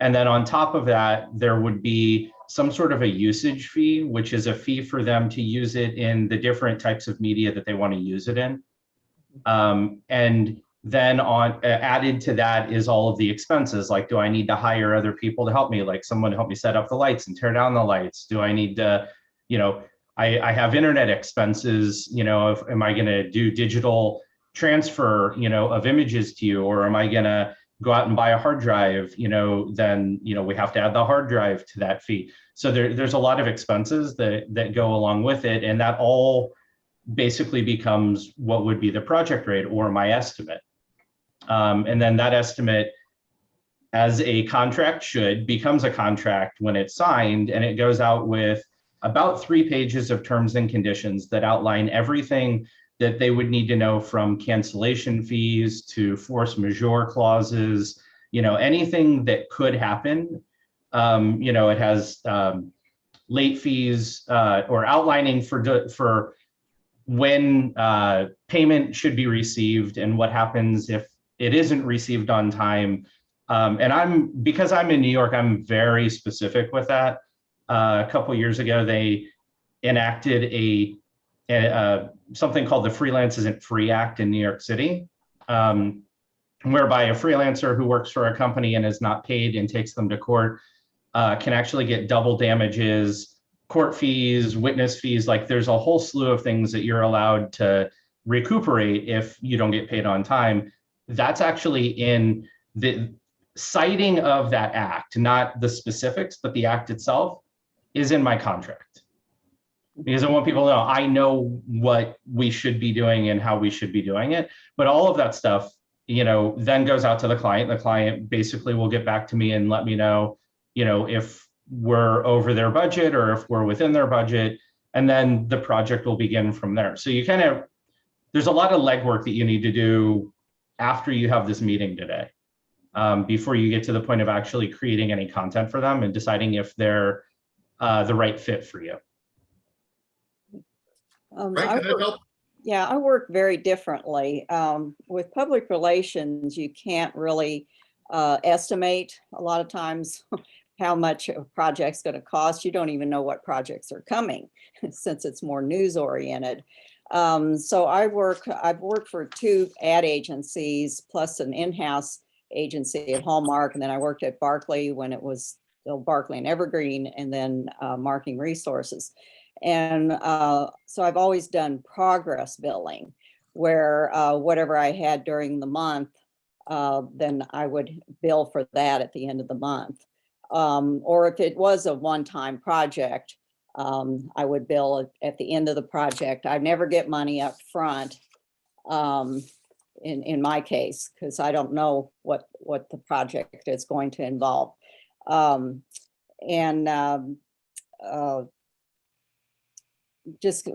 And then on top of that, there would be some sort of a usage fee, which is a fee for them to use it in the different types of media that they want to use it in. And then added to that is all of the expenses. Like, do I need to hire other people to help me? Like someone to help me set up the lights and tear down the lights? Do I need to, I have internet expenses, am I going to do digital transfer, of images to you, or am I going to go out and buy a hard drive? Then, we have to add the hard drive to that fee. So there's a lot of expenses that go along with it. And that all basically becomes what would be the project rate or my estimate. And then that estimate, as a contract becomes a contract when it's signed, and it goes out with about 3 pages of terms and conditions that outline everything that they would need to know, from cancellation fees to force majeure clauses, anything that could happen. It has late fees or outlining for when payment should be received and what happens if it isn't received on time. And because I'm in New York, I'm very specific with that. A couple of years ago, they enacted something called the Freelance Isn't Free Act in New York City, whereby a freelancer who works for a company and is not paid and takes them to court can actually get double damages, court fees, witness fees. Like, there's a whole slew of things that you're allowed to recuperate if you don't get paid on time. That's actually in citing of that act, not the specifics, but the act itself, is in my contract. Because I want people to know, I know what we should be doing and how we should be doing it. But all of that stuff, you know, then goes out to the client. The client basically will get back to me and let me know, you know, if we're over their budget or if we're within their budget. And then the project will begin from there. So you kind of, there's a lot of legwork that you need to do after you have this meeting today, before you get to the point of actually creating any content for them and deciding if they're the right fit for you. Frank, can I help? Yeah, I work very differently. With public relations, you can't really estimate a lot of times how much a project's going to cost. You don't even know what projects are coming since it's more news oriented. So I've worked for 2 ad agencies plus an in-house agency at Hallmark, and then I worked at Barclay when it was still Barclay and Evergreen, and then Marketing Resources. And so I've always done progress billing, where whatever I had during the month, then I would bill for that at the end of the month. Or if it was a one-time project, I would bill at the end of the project. I never get money up front in my case, because I don't know what the project is going to involve. Just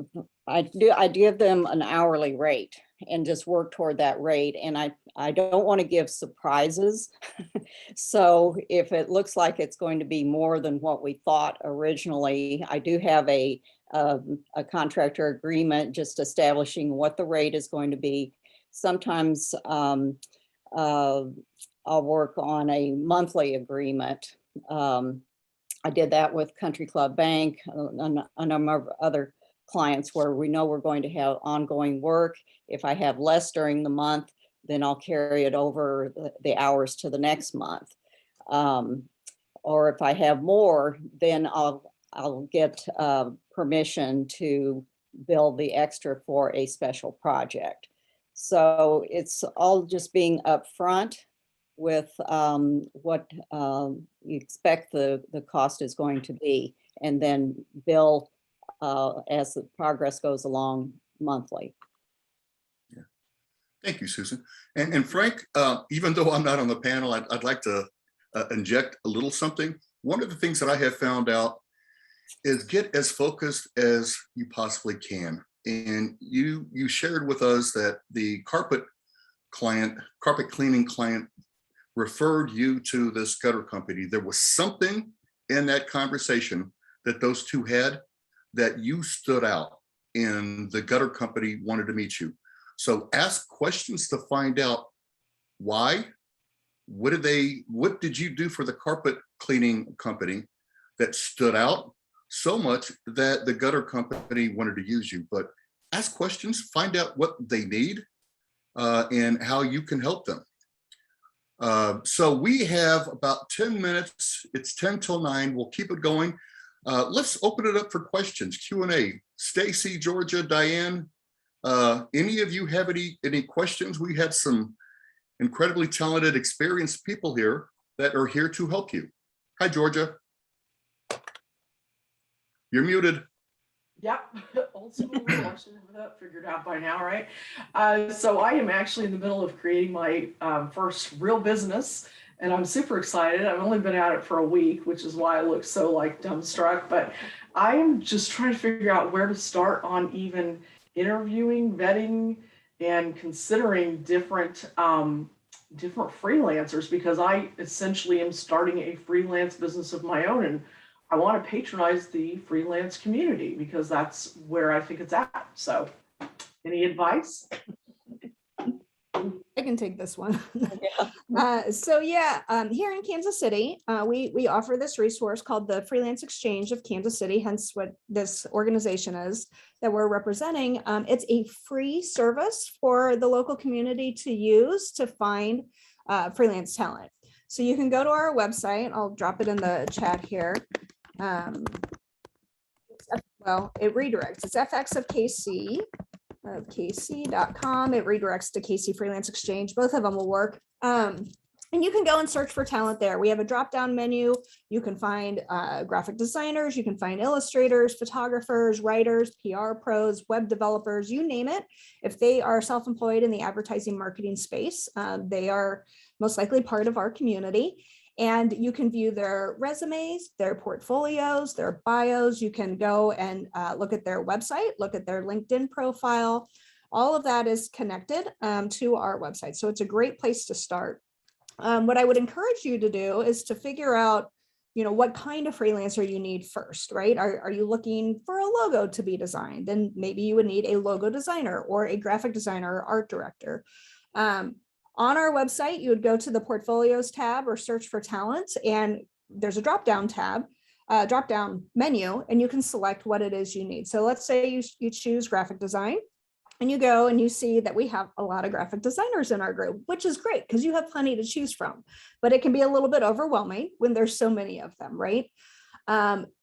I give them an hourly rate and just work toward that rate. And I don't want to give surprises. So if it looks like it's going to be more than what we thought originally, I do have a contractor agreement just establishing what the rate is going to be. Sometimes I'll work on a monthly agreement. I did that with Country Club Bank, a number of other clients where we know we're going to have ongoing work. If I have less during the month, then I'll carry it over the hours to the next month. Or if I have more, then I'll get permission to bill the extra for a special project. So it's all just being upfront with what you expect the cost is going to be, and then bill as the progress goes along monthly. Yeah. Thank you, Susan. And Frank, even though I'm not on the panel, I'd like to inject a little something. One of the things that I have found out is get as focused as you possibly can. And you shared with us that the carpet cleaning client referred you to this gutter company. There was something in that conversation that those two had that you stood out, and the gutter company wanted to meet you. So ask questions to find out why. What did you do for the carpet cleaning company that stood out so much that the gutter company wanted to use you? But ask questions, find out what they need and how you can help them. So we have about 10 minutes. It's 10 till 9. We'll keep it going. Let's open it up for questions, Q&A. Stacy, Georgia, Diane, any of you have any questions? We have some incredibly talented, experienced people here that are here to help you. Hi, Georgia. You're muted. Yep, old school rule. I should have that figured out by now, right? So I am actually in the middle of creating my first real business, and I'm super excited. I've only been at it for a week, which is why I look so like dumbstruck, but I am just trying to figure out where to start on even interviewing, vetting, and considering different freelancers, because I essentially am starting a freelance business of my own, and I want to patronize the freelance community because that's where I think it's at. So any advice? I can take this one. Here in Kansas City, we offer this resource called the Freelance Exchange of Kansas City, hence what this organization is that we're representing. It's a free service for the local community to use to find freelance talent. So you can go to our website. I'll drop it in the chat here. It redirects. It's FX of KC. KC.com. It redirects to KC Freelance Exchange. Both of them will work. And you can go and search for talent there. We have a drop-down menu. You can find graphic designers, you can find illustrators, photographers, writers, PR pros, web developers, you name it. If they are self-employed in the advertising marketing space, they are most likely part of our community. And you can view their resumes, their portfolios, their bios. You can go and look at their website, look at their LinkedIn profile. All of that is connected to our website. So it's a great place to start. What I would encourage you to do is to figure out, what kind of freelancer you need first, right? Are you looking for a logo to be designed? Then maybe you would need a logo designer or a graphic designer or art director. On our website, you would go to the portfolios tab or search for talent, and there's a drop-down tab, drop-down menu, and you can select what it is you need. So let's say you choose graphic design. And you go and you see that we have a lot of graphic designers in our group, which is great because you have plenty to choose from, but it can be a little bit overwhelming when there's so many of them, right?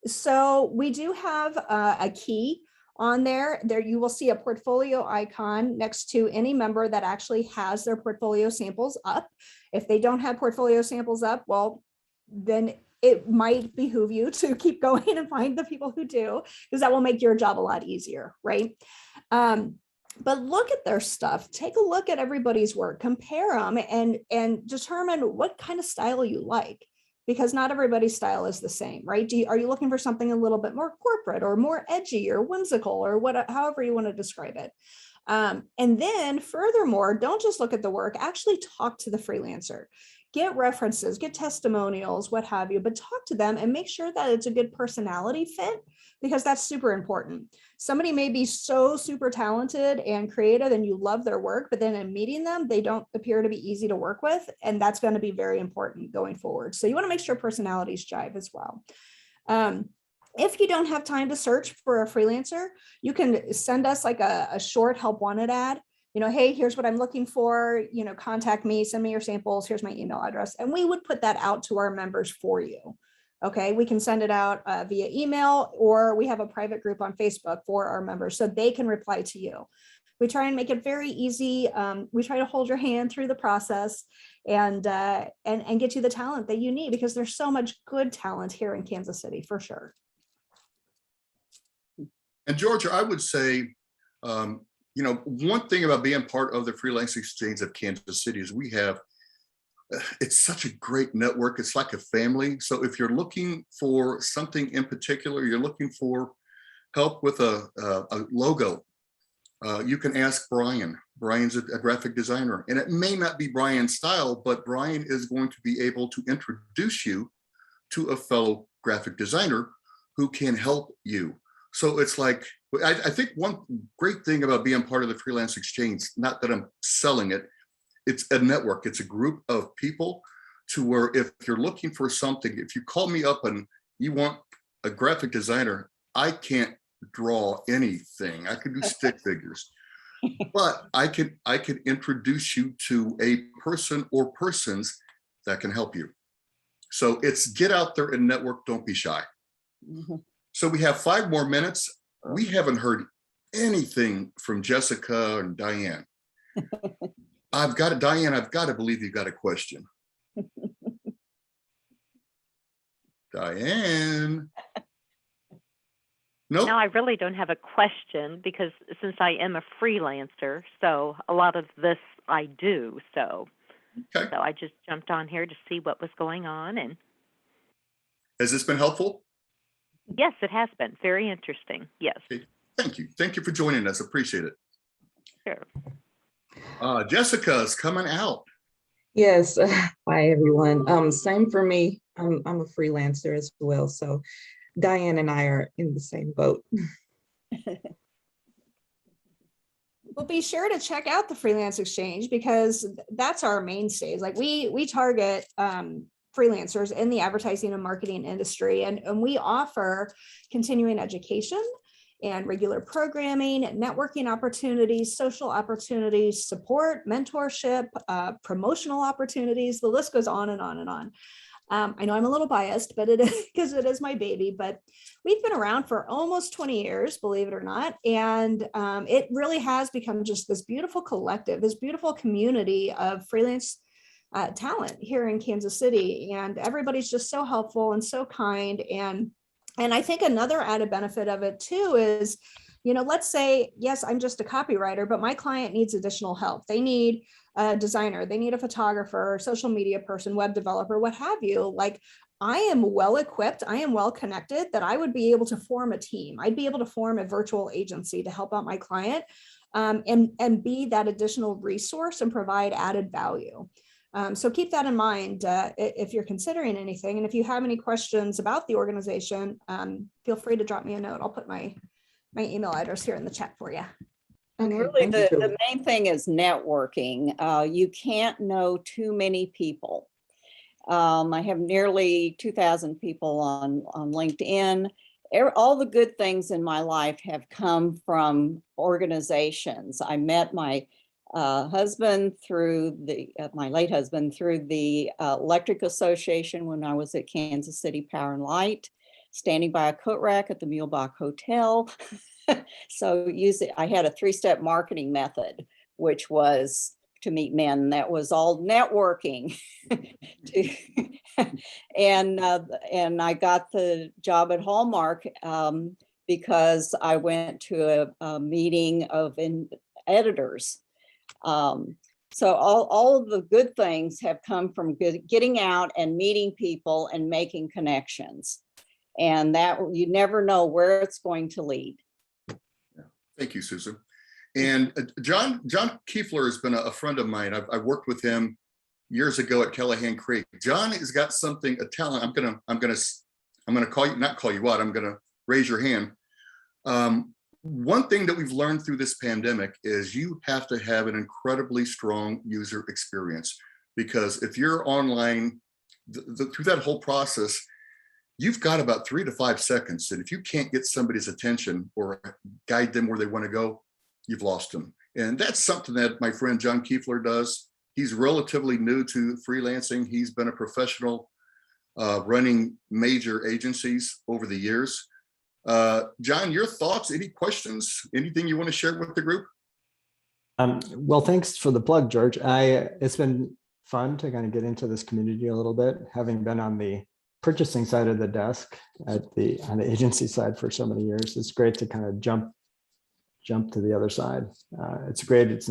So we do have a key on there. There you will see a portfolio icon next to any member that actually has their portfolio samples up. If they don't have portfolio samples up, well, then it might behoove you to keep going and find the people who do, because that will make your job a lot easier, right? But look at their stuff, take a look at everybody's work, compare them and determine what kind of style you like, because not everybody's style is the same, right? Are you looking for something a little bit more corporate or more edgy or whimsical or however you want to describe it? And then furthermore, don't just look at the work, actually talk to the freelancer. Get references, get testimonials, what have you, but talk to them and make sure that it's a good personality fit, because that's super important. Somebody may be so super talented and creative and you love their work, but then in meeting them, they don't appear to be easy to work with. And that's going to be very important going forward. So you want to make sure personalities jive as well. If you don't have time to search for a freelancer, you can send us like a short help wanted ad. Hey, here's what I'm looking for, contact me, send me your samples, here's my email address. And we would put that out to our members for you. Okay, we can send it out via email, or we have a private group on Facebook for our members so they can reply to you. We try and make it very easy. We try to hold your hand through the process and get you the talent that you need, because there's so much good talent here in Kansas City for sure. And Georgia, I would say, one thing about being part of the Freelance Exchange of Kansas City is it's such a great network. It's like a family. So if you're looking for something in particular, you're looking for help with a logo, you can ask Brian. Brian's a graphic designer, and it may not be Brian's style, but Brian is going to be able to introduce you to a fellow graphic designer who can help you. So it's like, I think one great thing about being part of the Freelance Exchange, not that I'm selling it, it's a network. It's a group of people to where if you're looking for something, if you call me up and you want a graphic designer, I can't draw anything. I can do stick figures, but I could introduce you to a person or persons that can help you. So it's get out there and network. Don't be shy. Mm-hmm. So we have 5 more minutes. We haven't heard anything from Jessica and Diane. Diane, I've got to believe you got a question. Diane. Nope. No, I really don't have a question, because since I am a freelancer, so a lot of this I do. So, okay. So I just jumped on here to see what was going on. And has this been helpful? Yes, it has been very interesting. Yes. Okay. Thank you. Thank you for joining us. Appreciate it. Sure. Jessica's coming out. Yes. Hi, everyone. Same for me. I'm a freelancer as well. So Diane and I are in the same boat. Well, be sure to check out the Freelance Exchange, because that's our mainstays. Like we target freelancers in the advertising and marketing industry, and we offer continuing education and regular programming, networking opportunities, social opportunities, support, mentorship, promotional opportunities. The list goes on and on and on. I know I'm a little biased, but it is because it is my baby, but we've been around for almost 20 years, believe it or not. And it really has become just this beautiful collective, this beautiful community of freelance talent here in Kansas City, and everybody's just so helpful and so kind. And I think another added benefit of it too is, let's say, yes, I'm just a copywriter, but my client needs additional help. They need a designer, they need a photographer, social media person, web developer, what have you. Like, I am well equipped, I am well connected, that I would be able to form a team. I'd be able to form a virtual agency to help out my client, and be that additional resource and provide added value. So keep that in mind if you're considering anything. And if you have any questions about the organization, feel free to drop me a note. I'll put my email address here in the chat for you. And Okay, really, thank you. the main thing is networking. You can't know too many people. I have nearly 2,000 people on LinkedIn. All the good things in my life have come from organizations. I met my husband through my late husband through the Electric Association when I was at Kansas City Power and Light, standing by a coat rack at the Mulebach Hotel. So I had a 3-step marketing method, which was to meet men. That was all networking. And I got the job at Hallmark because I went to a meeting of editors. So all of the good things have come from getting out and meeting people and making connections. And that you never know where it's going to lead. Thank you, Susan. And John Kiefler has been a friend of mine. I've worked with him years ago at Callahan Creek. John has got something, a talent. I'm gonna call you, not call you out. I'm gonna raise your hand. One thing that we've learned through this pandemic is you have to have an incredibly strong user experience, because if you're online through that whole process, you've got about 3 to 5 seconds. And if you can't get somebody's attention or guide them where they want to go, you've lost them. And that's something that my friend John Kiefler does. He's relatively new to freelancing. He's been a professional running major agencies over the years. John, your thoughts, any questions, anything you want to share with the group? Well, thanks for the plug, George. It's been fun to kind of get into this community a little bit, having been on the purchasing side of the desk on the agency side for so many years. It's great to kind of jump to the other side. It's great. It's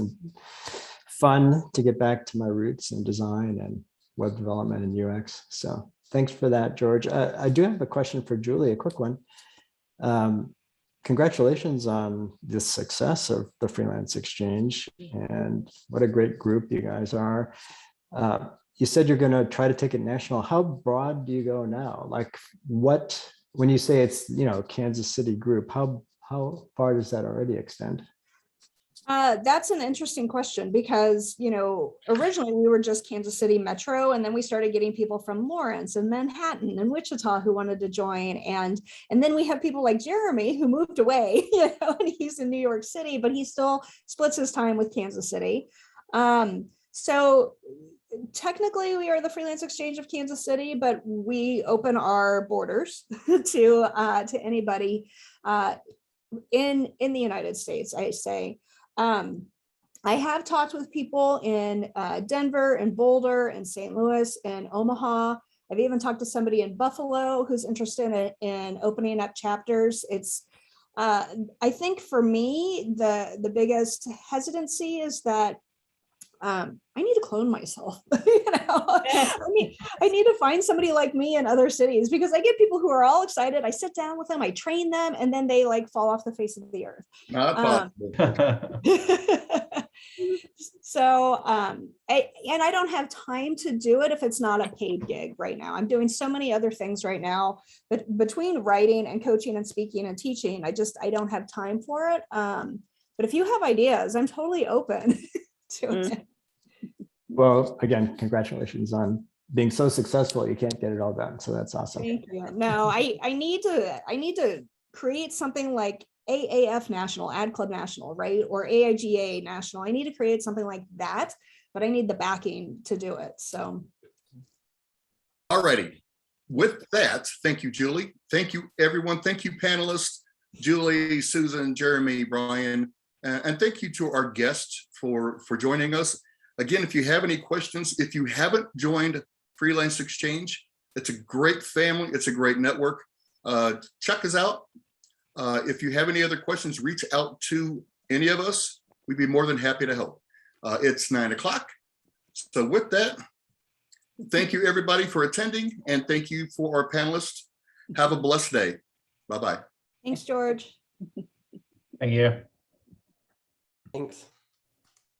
fun to get back to my roots in design and web development and UX. So thanks for that, George. I do have a question for Julie, a quick one. Congratulations on the success of the Freelance Exchange, and what a great group you guys are. You said you're going to try to take it national. How broad do you go now? Like, when you say it's, Kansas City group, how far does that already extend? That's an interesting question, because, originally we were just Kansas City Metro, and then we started getting people from Lawrence and Manhattan and Wichita who wanted to join. And then we have people like Jeremy who moved away, and he's in New York City, but he still splits his time with Kansas City. So technically we are the Freelance Exchange of Kansas City, but we open our borders to anybody in the United States, I say. I have talked with people in Denver and Boulder and St. Louis and Omaha. I've even talked to somebody in Buffalo who's interested in opening up chapters. It's I think for me, the biggest hesitancy is that I need to clone myself. I need to find somebody like me in other cities, because I get people who are all excited. I sit down with them, I train them, and then they fall off the face of the earth. Not possible. So, I don't have time to do it if it's not a paid gig right now. I'm doing so many other things right now, but between writing and coaching and speaking and teaching, I don't have time for it. But if you have ideas, I'm totally open to it. Well, again, congratulations on being so successful. You can't get it all done, so that's awesome. Thank you. No, I need to create something like AAF National, Ad Club National, right? Or AIGA National. I need to create something like that, but I need the backing to do it. So. All righty. With that, thank you, Julie. Thank you, everyone. Thank you, panelists, Julie, Susan, Jeremy, Brian, and thank you to our guests for joining us. Again, if you have any questions, if you haven't joined Freelance Exchange, it's a great family. It's a great network. Check us out. If you have any other questions, reach out to any of us. We'd be more than happy to help. It's 9 o'clock. So with that, thank you everybody for attending, and thank you for our panelists. Have a blessed day. Bye-bye. Thanks, George. Thank you. Thanks.